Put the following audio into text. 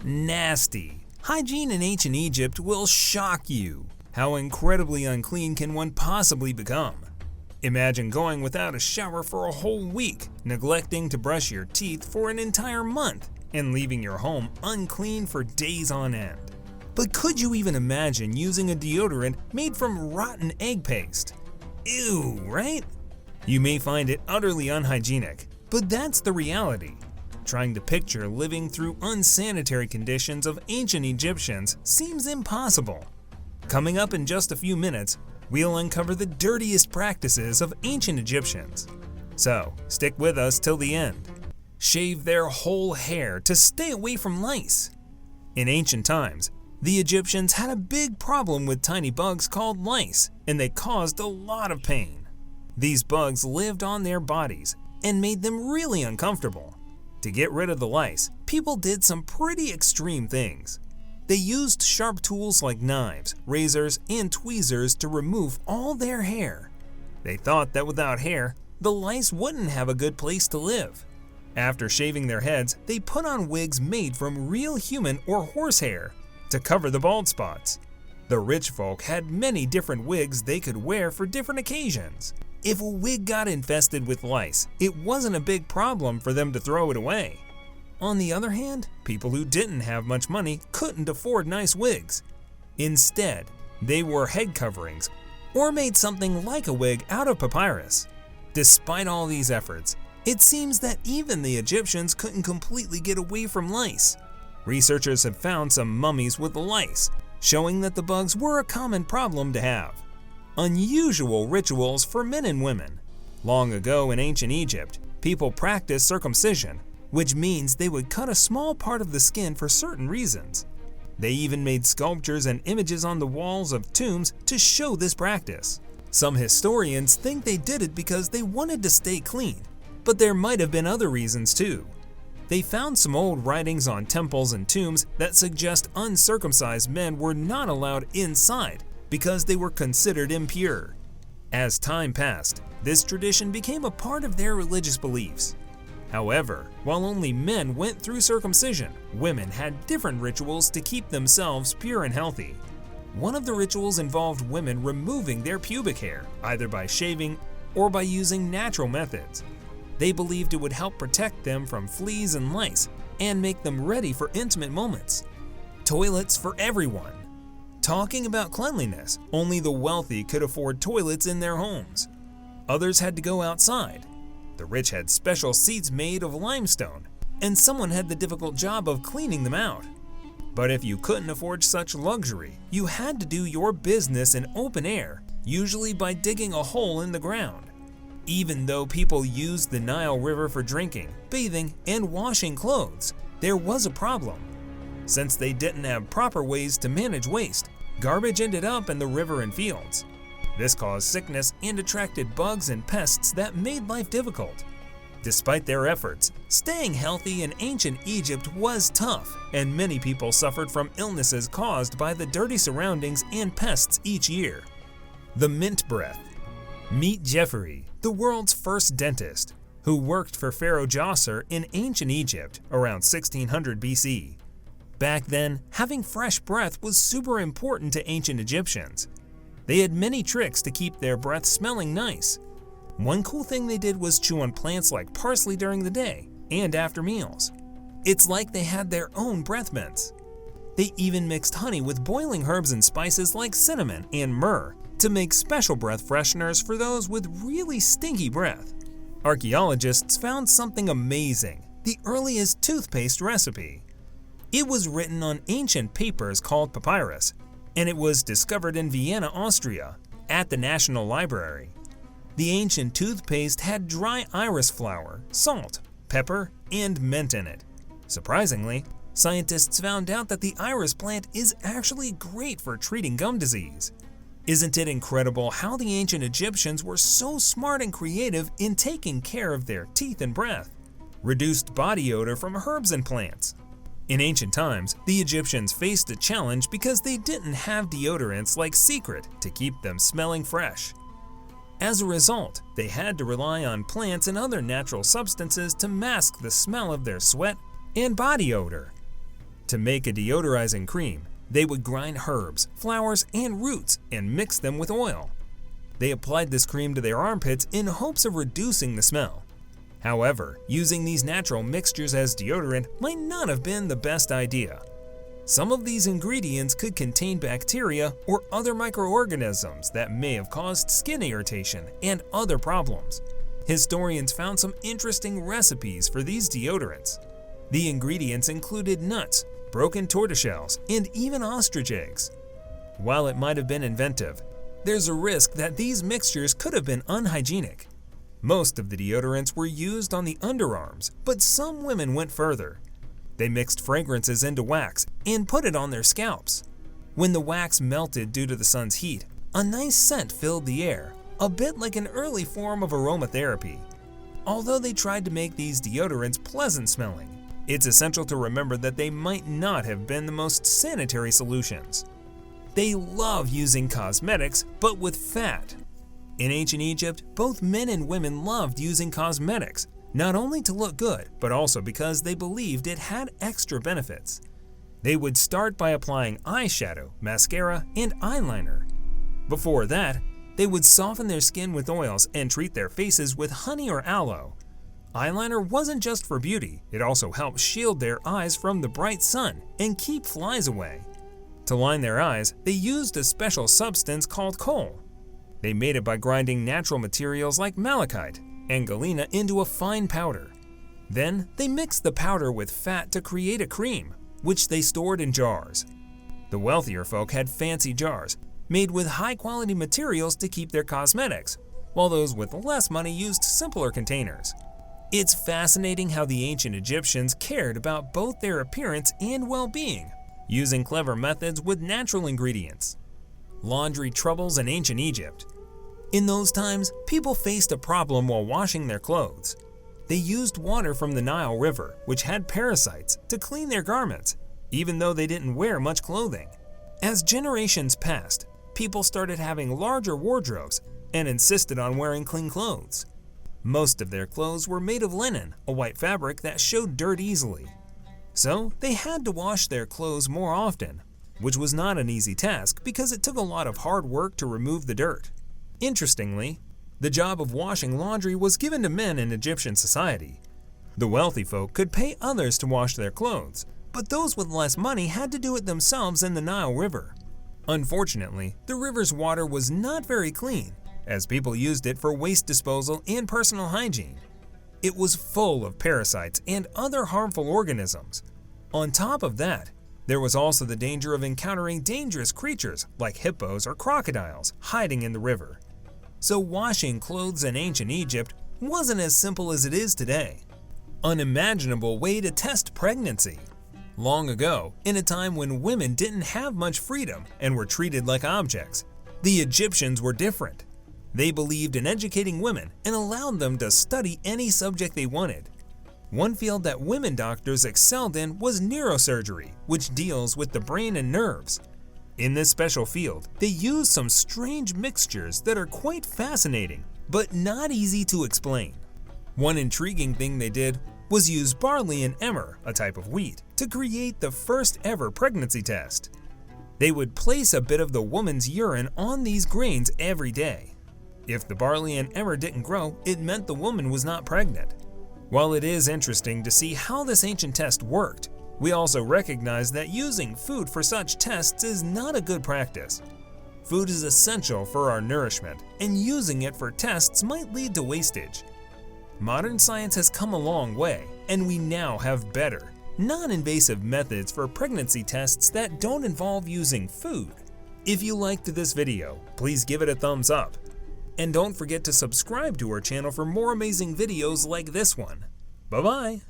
Nasty. Hygiene in ancient Egypt will shock you. How incredibly unclean can one possibly become? Imagine going without a shower for a whole week, neglecting to brush your teeth for an entire month, and leaving your home unclean for days on end. But could you even imagine using a deodorant made from rotten egg paste? Ew, right? You may find it utterly unhygienic, but that's the reality. Trying to picture living through unsanitary conditions of ancient Egyptians seems impossible. Coming up in just a few minutes, we'll uncover the dirtiest practices of ancient Egyptians. So, stick with us till the end. Shave their whole hair to stay away from lice. In ancient times, the Egyptians had a big problem with tiny bugs called lice, and they caused a lot of pain. These bugs lived on their bodies and made them really uncomfortable. To get rid of the lice, people did some pretty extreme things. They used sharp tools like knives, razors, and tweezers to remove all their hair. They thought that without hair, the lice wouldn't have a good place to live. After shaving their heads, they put on wigs made from real human or horse hair to cover the bald spots. The rich folk had many different wigs they could wear for different occasions. If a wig got infested with lice, it wasn't a big problem for them to throw it away. On the other hand, people who didn't have much money couldn't afford nice wigs. Instead, they wore head coverings or made something like a wig out of papyrus. Despite all these efforts, it seems that even the Egyptians couldn't completely get away from lice. Researchers have found some mummies with lice, showing that the bugs were a common problem to have. Unusual rituals for men and women. Long ago in ancient Egypt, people practiced circumcision, which means they would cut a small part of the skin for certain reasons. They even made sculptures and images on the walls of tombs to show this practice. Some historians think they did it because they wanted to stay clean, but there might have been other reasons too. They found some old writings on temples and tombs that suggest uncircumcised men were not allowed inside because they were considered impure. As time passed, this tradition became a part of their religious beliefs. However, while only men went through circumcision, women had different rituals to keep themselves pure and healthy. One of the rituals involved women removing their pubic hair, either by shaving or by using natural methods. They believed it would help protect them from fleas and lice and make them ready for intimate moments. Toilets for everyone. Talking about cleanliness, only the wealthy could afford toilets in their homes. Others had to go outside. The rich had special seats made of limestone, and someone had the difficult job of cleaning them out. But if you couldn't afford such luxury, you had to do your business in open air, usually by digging a hole in the ground. Even though people used the Nile River for drinking, bathing, and washing clothes, there was a problem. Since they didn't have proper ways to manage waste, garbage ended up in the river and fields. This caused sickness and attracted bugs and pests that made life difficult. Despite their efforts, staying healthy in ancient Egypt was tough, and many people suffered from illnesses caused by the dirty surroundings and pests each year. The mint breath. Meet Jeffrey, the world's first dentist, who worked for Pharaoh Djoser in ancient Egypt around 1600 BC. Back then, having fresh breath was super important to ancient Egyptians. They had many tricks to keep their breath smelling nice. One cool thing they did was chew on plants like parsley during the day and after meals. It's like they had their own breath mints. They even mixed honey with boiling herbs and spices like cinnamon and myrrh to make special breath fresheners for those with really stinky breath. Archaeologists found something amazing: the earliest toothpaste recipe. It was written on ancient papers called papyrus, and it was discovered in Vienna, Austria, at the National Library. The ancient toothpaste had dry iris flower, salt, pepper, and mint in it. Surprisingly, scientists found out that the iris plant is actually great for treating gum disease. Isn't it incredible how the ancient Egyptians were so smart and creative in taking care of their teeth and breath? Reduced body odor from herbs and plants. In ancient times, the Egyptians faced a challenge because they didn't have deodorants like Secret to keep them smelling fresh. As a result, they had to rely on plants and other natural substances to mask the smell of their sweat and body odor. To make a deodorizing cream, they would grind herbs, flowers, and roots and mix them with oil. They applied this cream to their armpits in hopes of reducing the smell. However, using these natural mixtures as deodorant might not have been the best idea. Some of these ingredients could contain bacteria or other microorganisms that may have caused skin irritation and other problems. Historians found some interesting recipes for these deodorants. The ingredients included nuts, broken tortoiseshells, and even ostrich eggs. While it might have been inventive, there's a risk that these mixtures could have been unhygienic. Most of the deodorants were used on the underarms, but some women went further. They mixed fragrances into wax and put it on their scalps. When the wax melted due to the sun's heat, a nice scent filled the air, a bit like an early form of aromatherapy. Although they tried to make these deodorants pleasant smelling, it's essential to remember that they might not have been the most sanitary solutions. They love using cosmetics, but with fat. In ancient Egypt, both men and women loved using cosmetics, not only to look good, but also because they believed it had extra benefits. They would start by applying eyeshadow, mascara, and eyeliner. Before that, they would soften their skin with oils and treat their faces with honey or aloe. Eyeliner wasn't just for beauty, it also helped shield their eyes from the bright sun and keep flies away. To line their eyes, they used a special substance called kohl. They made it by grinding natural materials like malachite and galena into a fine powder. Then they mixed the powder with fat to create a cream, which they stored in jars. The wealthier folk had fancy jars, made with high-quality materials to keep their cosmetics, while those with less money used simpler containers. It's fascinating how the ancient Egyptians cared about both their appearance and well-being, using clever methods with natural ingredients. Laundry troubles in ancient Egypt. In those times, people faced a problem while washing their clothes. They used water from the Nile River, which had parasites, to clean their garments, even though they didn't wear much clothing. As generations passed, people started having larger wardrobes and insisted on wearing clean clothes. Most of their clothes were made of linen, a white fabric that showed dirt easily. So they had to wash their clothes more often, which was not an easy task because it took a lot of hard work to remove the dirt. Interestingly, the job of washing laundry was given to men in Egyptian society. The wealthy folk could pay others to wash their clothes, but those with less money had to do it themselves in the Nile River. Unfortunately, the river's water was not very clean, as people used it for waste disposal and personal hygiene. It was full of parasites and other harmful organisms. On top of that, there was also the danger of encountering dangerous creatures like hippos or crocodiles hiding in the river. So washing clothes in ancient Egypt wasn't as simple as it is today. Unimaginable way to test pregnancy. Long ago, in a time when women didn't have much freedom and were treated like objects, the Egyptians were different. They believed in educating women and allowed them to study any subject they wanted. One field that women doctors excelled in was neurosurgery, which deals with the brain and nerves. In this special field, they use some strange mixtures that are quite fascinating, but not easy to explain. One intriguing thing they did was use barley and emmer, a type of wheat, to create the first ever pregnancy test. They would place a bit of the woman's urine on these grains every day. If the barley and emmer didn't grow, it meant the woman was not pregnant. While it is interesting to see how this ancient test worked, we also recognize that using food for such tests is not a good practice. Food is essential for our nourishment, and using it for tests might lead to wastage. Modern science has come a long way, and we now have better, non-invasive methods for pregnancy tests that don't involve using food. If you liked this video, please give it a thumbs up. And don't forget to subscribe to our channel for more amazing videos like this one. Bye-bye!